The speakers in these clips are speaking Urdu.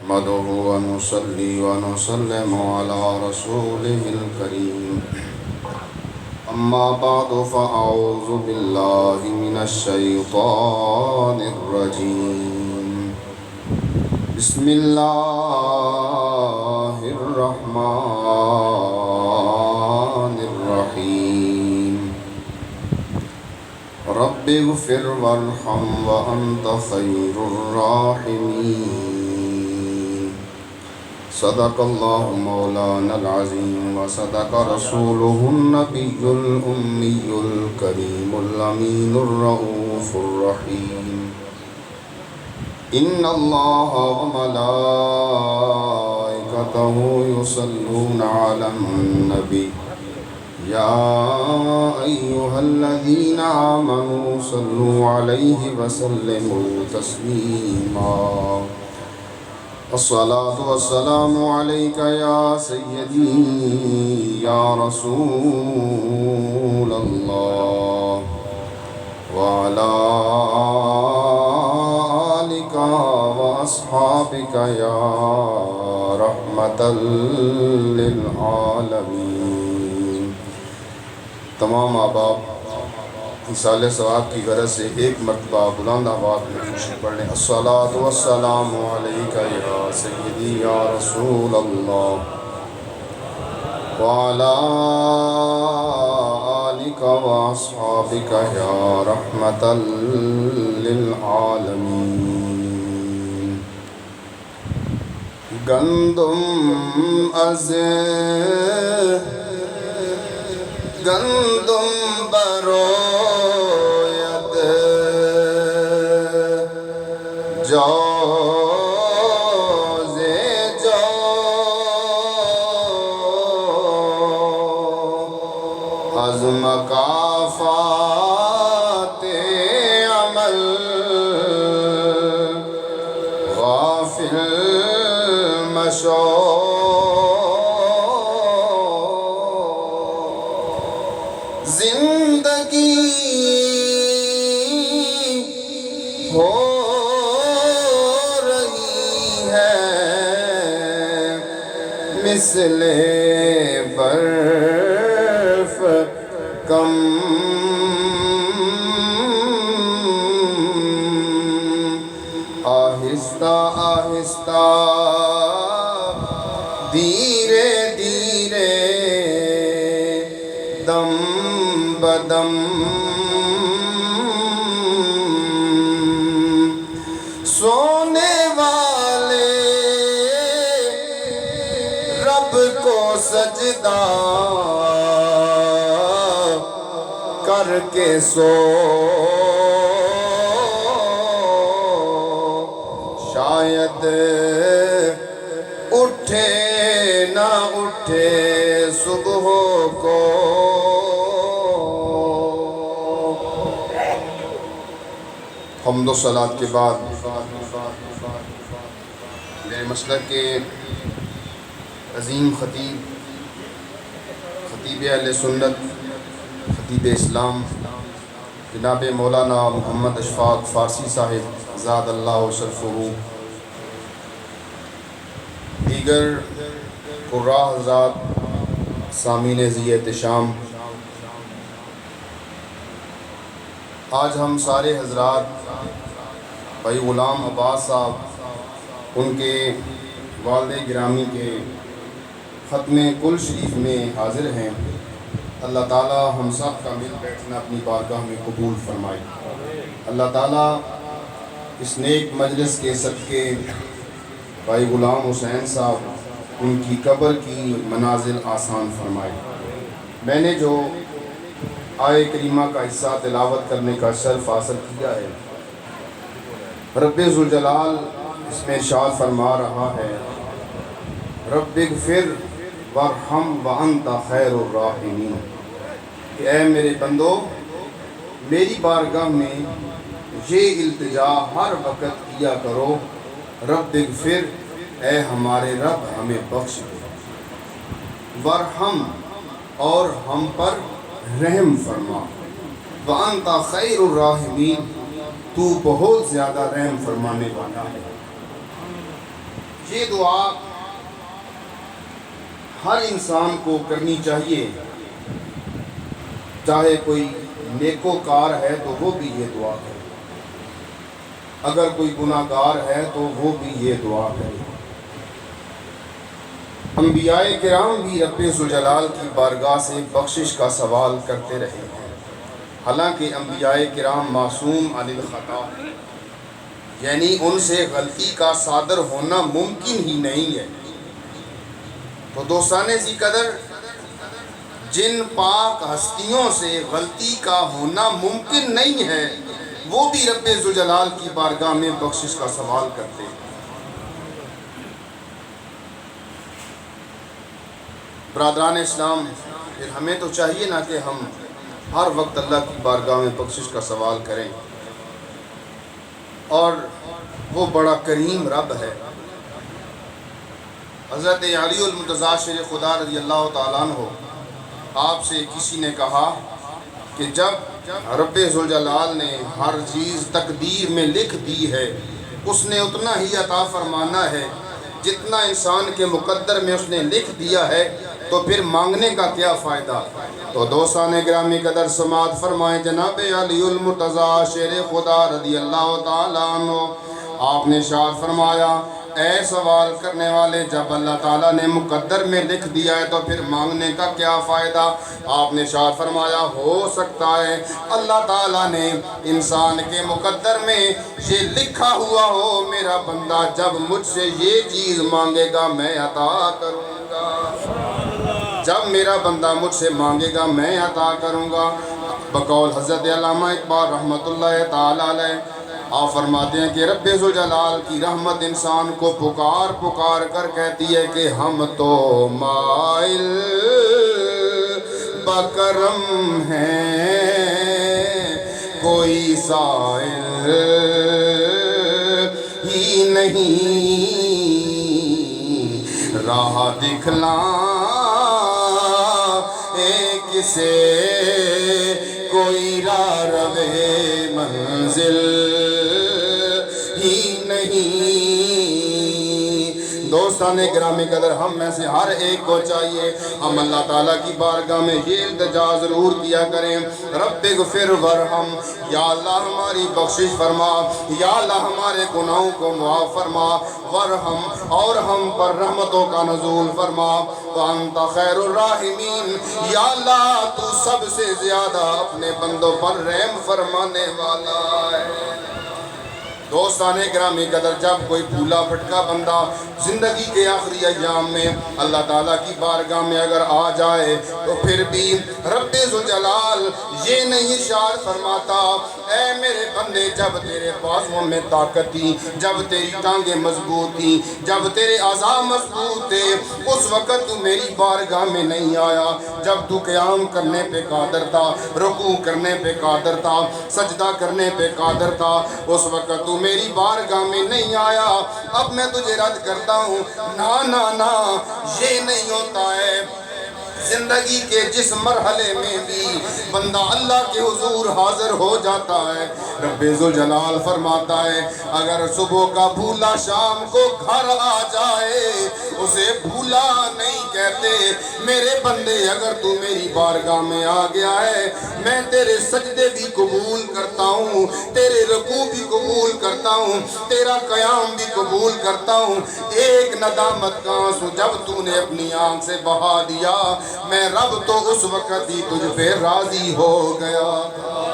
نحمده ونصلي ونسلم على رسوله الكريم أما بعد فأعوذ بالله من الشيطان الرجيم بسم الله الرحمن الرحيم رب اغفر وارحم وأنت خير الراحمين صدق الله مولانا العظيم وصدق رسوله النبي الأمي الكريم الأمين الرؤوف الرحيم إن الله وملائكته يصلون على النبي يا أيها الذين آمنوا صلوا عليه وسلموا تسليما الصلاة والسلام عليك يا سيدي يا رسول الله وعلى آلك وأصحابك يا رحمة للعالمين. تمام احباب ایصال ثواب کی غرض سے ایک مرتبہ بلند آواز میں خوشی پڑھ لیں. الصلاۃ والسلام علیک یا سیدی یا رسول اللہ وعلی آلک واصحابک یا رحمۃ للعالمین. گندم بروید جوز جو از مکافات عمل غافل مشو. زندگی ہو رہی ہے مثل برف کم آہستہ آہستہ دھیرے دھیرے دم بدم سونے والے رب کو سجدہ کر کے سو شاید اٹھے نہ اٹھے صبح کو. حمد و صلات کے بعد میرے مسلک کے عظیم خطیب اہل سنت خطیب اسلام جناب مولانا محمد اشفاق فارسی صاحب زاد اللہ شرفہ، دیگر قراء حضرات، سامعین ذی احتشام، آج ہم سارے حضرات بھائی غلام عباس صاحب ان کے والد گرامی کے ختم کل شریف میں حاضر ہیں. اللہ تعالیٰ ہم سب کا مل بیٹھنا اپنی بارگاہ میں قبول فرمائے. اللہ تعالیٰ اس نیک مجلس کے صدقے بھائی غلام حسین صاحب ان کی قبر کی منازل آسان فرمائے. میں نے جو آیہ کریمہ کا حصہ تلاوت کرنے کا شرف حاصل کیا ہے، رب ذوالجلال اس میں ارشاد فرما رہا ہے رب اغفر وارحم وانت خیر الراحمین، کہ اے میرے بندو میری بارگاہ میں یہ التجا ہر وقت کیا کرو، رب اغفر، اے ہمارے رب ہمیں بخش دے، ورحم، اور ہم پر رحم فرما، وانت خیر الراحمین، تو بہت زیادہ رحم فرمانے والا ہے. یہ دعا ہر انسان کو کرنی چاہیے، چاہے کوئی نیکوکار ہے تو وہ بھی یہ دعا کرے، اگر کوئی گناہ گار ہے تو وہ بھی یہ دعا کرے۔ انبیاء کرام بھی رب ذوالجلال کی بارگاہ سے بخشش کا سوال کرتے رہے ہیں، حالانکہ انبیاء کرام معصوم عن الخطا، یعنی ان سے غلطی کا صادر ہونا ممکن ہی نہیں ہے۔ تو دوستان ذی قدر، جن پاک ہستیوں سے غلطی کا ہونا ممکن نہیں ہے، وہ بھی رب ذوالجلال کی بارگاہ میں بخشش کا سوال کرتے ہیں۔ برادران اسلام، پھر ہمیں تو چاہیے نا کہ ہم ہر وقت اللہ کی بارگاہ میں بخشش کا سوال کریں، اور وہ بڑا کریم رب ہے۔ حضرت علی المرتضیٰ شیر خدا رضی اللہ تعالیٰ عنہ، آپ سے کسی نے کہا کہ جب رب ذوالجلال نے ہر چیز تقدیر میں لکھ دی ہے، اس نے اتنا ہی عطا فرمانا ہے جتنا انسان کے مقدر میں اس نے لکھ دیا ہے، تو پھر مانگنے کا کیا فائدہ؟ تو دوستان گرامی قدر سماعت فرمائیں، جناب علی المرتضیٰ شیر خدا رضی اللہ تعالیٰ عنہ، آپ نے ارشاد فرمایا، اے سوال کرنے والے، جب اللہ تعالیٰ نے مقدر میں لکھ دیا ہے تو پھر مانگنے کا کیا فائدہ؟ آپ نے ارشاد فرمایا، ہو سکتا ہے اللہ تعالیٰ نے انسان کے مقدر میں یہ لکھا ہوا ہو، میرا بندہ جب مجھ سے یہ چیز مانگے گا میں عطا کروں گا، جب میرا بندہ مجھ سے مانگے گا میں عطا کروں گا۔ بقول حضرت علامہ اقبال رحمۃ اللہ تعالیٰ علیہ، آپ فرماتے ہیں کہ رب ذوالجلال کی رحمت انسان کو پکار پکار کر کہتی ہے کہ ہم تو مائل بکرم ہیں، کوئی سائل ہی نہیں، راہ دکھلا کسے کوئی راہ روے منزل ہی نہیں۔ دوستان گرامی قدر، ہم میں سے ہر ایک کو چاہیے ہم اللہ تعالیٰ کی بارگاہ میں یہ التجا ضرور کیا کریں، رب اغفر ورحم، یا اللہ ہماری بخشش فرما، یا اللہ ہمارے گناہوں کو معاف فرما، ورحم، اور ہم پر رحمتوں کا نزول فرما، وانت خیر الراحمین، یا اللہ تو سب سے زیادہ اپنے بندوں پر رحم فرمانے والا ہے۔ دوستان گرامی قدر، جب کوئی بھولا بھٹکا بندہ زندگی کے آخری ایام میں اللہ تعالیٰ کی بارگاہ میں اگر آ جائے تو پھر بھی رب ذوالجلال یہ نہیں ارشاد فرماتا، اے میرے بندے، جب تیرے بازوؤں میں طاقت تھی، جب تیری ٹانگیں مضبوط تھی، جب تیرے اعضاء مضبوط تھے، اس وقت تو میری بارگاہ میں نہیں آیا، جب تو قیام کرنے پہ قادر تھا، رکوع کرنے پہ قادر تھا، سجدہ کرنے پہ قادر تھا، اس وقت تو میری بارگاہ میں نہیں آیا۔ اب میں تجھے رد کرتا ہوں، نا یہ نہیں ہوتا ہے۔ زندگی کے جس مرحلے میں بھی بندہ اللہ کے حضور حاضر ہو جاتا ہے، رب ذوالجلال فرماتا ہے اگر صبح کا بھولا شام کو گھر آ جائے اسے بھولا نہیں کہتے۔ میرے بندے، اگر تو میری بارگاہ میں آ گیا ہے، میں تیرے سجدے بھی قبول کرتا ہوں، تیرے رکوع بھی قبول کرتا ہوں، تیرا قیام بھی قبول کرتا ہوں۔ ایک ندامت کا آنسو جب تو نے اپنی آنکھ سے بہا دیا، میں رب تو اس وقت ہی تجھ پہ راضی ہو گیا تھا۔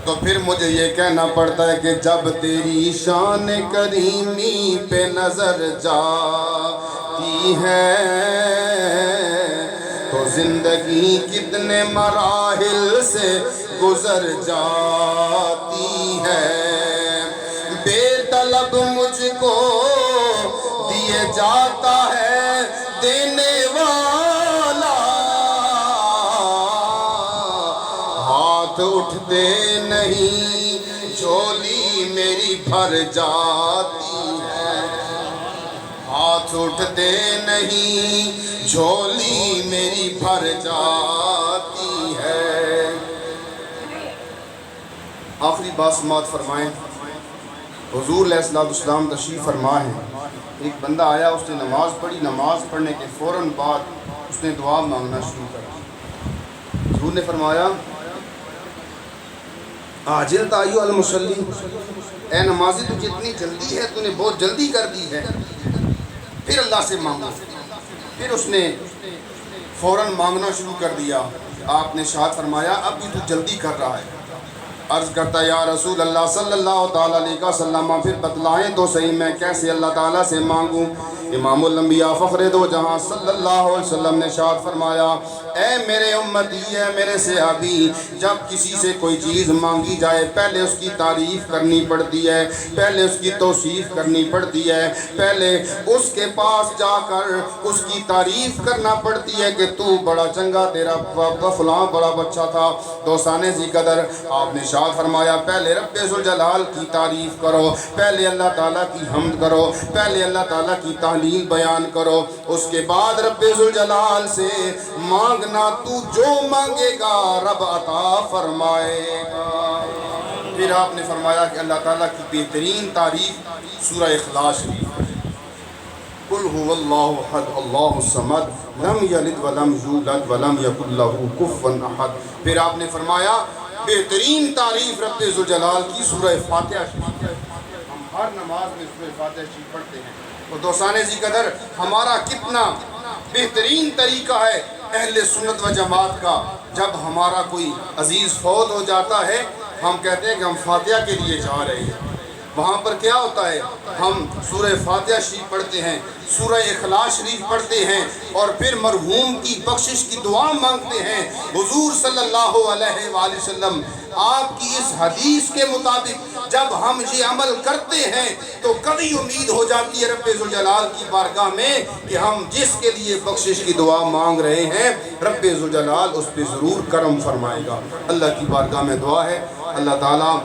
تو پھر مجھے یہ کہنا پڑتا ہے کہ جب تیری شان کریمی پہ نظر جاتی ہے تو زندگی کتنے مراحل سے گزر جاتی ہے۔ بے طلب مجھ کو دیے جاتا ہے دینے والا، ہاتھ اٹھتے نہیں جھولی میری بھر جاتی ہے، ہاتھ اٹھتے نہیں جھولی میری بھر جاتی ہے۔ آخری بات سماعت فرمائیں، حضور علیہ السلام تشریف فرما ہے ایک بندہ آیا، اس نے نماز پڑھی، نماز پڑھنے کے فوراً بعد اس نے دعا مانگنا شروع کر دی۔ حضور نے فرمایا عاجلت ایھا المصلی، اے نمازی تجھے اتنی جلدی ہے، تو نے بہت جلدی کر دی ہے، پھر اللہ سے مانگو۔ پھر اس نے فوراً مانگنا شروع کر دیا۔ آپ نے ارشاد فرمایا اب بھی تو جلدی کر رہا ہے۔ عرض کرتا یا رسول اللہ صلی اللہ تعالیٰ علیہ وسلم پھر بتلائیں تو صحیح میں کیسے اللہ تعالیٰ سے مانگوں۔ امام الانبیاء فخر دو جہاں صلی اللہ علیہ وسلم نے ارشاد فرمایا اے میرے امتی، اے میرے صحابی، جب کسی سے کوئی چیز مانگی جائے پہلے اس کی تعریف کرنی پڑتی ہے، پہلے اس کی توصیف کرنی پڑتی ہے، پہلے اس کے پاس جا کر اس کی تعریف کرنا پڑتی ہے کہ تو بڑا چنگا، تیرا فلاں بڑا بچہ تھا، دوستانے ذی قدر۔ آپ نے فرمایا پہلے رب ذوالجلال کی تعریف کرو، پہلے اللہ تعالیٰ کی حمد کرو، پہلے اللہ تعالیٰ کی تحلیل بیان کرو، اس کے بعد رب ذوالجلال سے مانگنا، تو جو مانگے گا رب عطا فرمائے گا۔ پھر آپ نے فرمایا کہ اللہ تعالیٰ کی بہترین تعریف سورہ اخلاص شریف، قل هو اللہ احد اللہ الصمد لم یلد ولم یولد ولم یکن لہ کفوا احد۔ پھر آپ نے فرمایا بہترین تعریف رب ذوالجلال کی سورہ فاتحہ شریف۔ ہم ہر نماز میں سورہ فاتحہ شریف پڑھتے ہیں، اور دوستانے ذی قدر ہمارا کتنا بہترین طریقہ ہے اہل سنت و جماعت کا، جب ہمارا کوئی عزیز فوت ہو جاتا ہے ہم کہتے ہیں کہ ہم فاتحہ کے لیے جا رہے ہیں۔ وہاں پر کیا ہوتا ہے؟ ہم سورہ فاتحہ شریف پڑھتے ہیں، سورہ اخلاص شریف پڑھتے ہیں، اور پھر مرحوم کی بخشش کی دعا مانگتے ہیں۔ حضور صلی اللہ علیہ وآلہ وسلم آپ کی اس حدیث کے مطابق جب ہم یہ عمل کرتے ہیں تو کبھی امید ہو جاتی ہے رب ذوالجلال کی بارگاہ میں کہ ہم جس کے لیے بخشش کی دعا مانگ رہے ہیں رب ذوالجلال اس پہ ضرور کرم فرمائے گا۔ اللہ کی بارگاہ میں دعا ہے اللہ تعالیٰ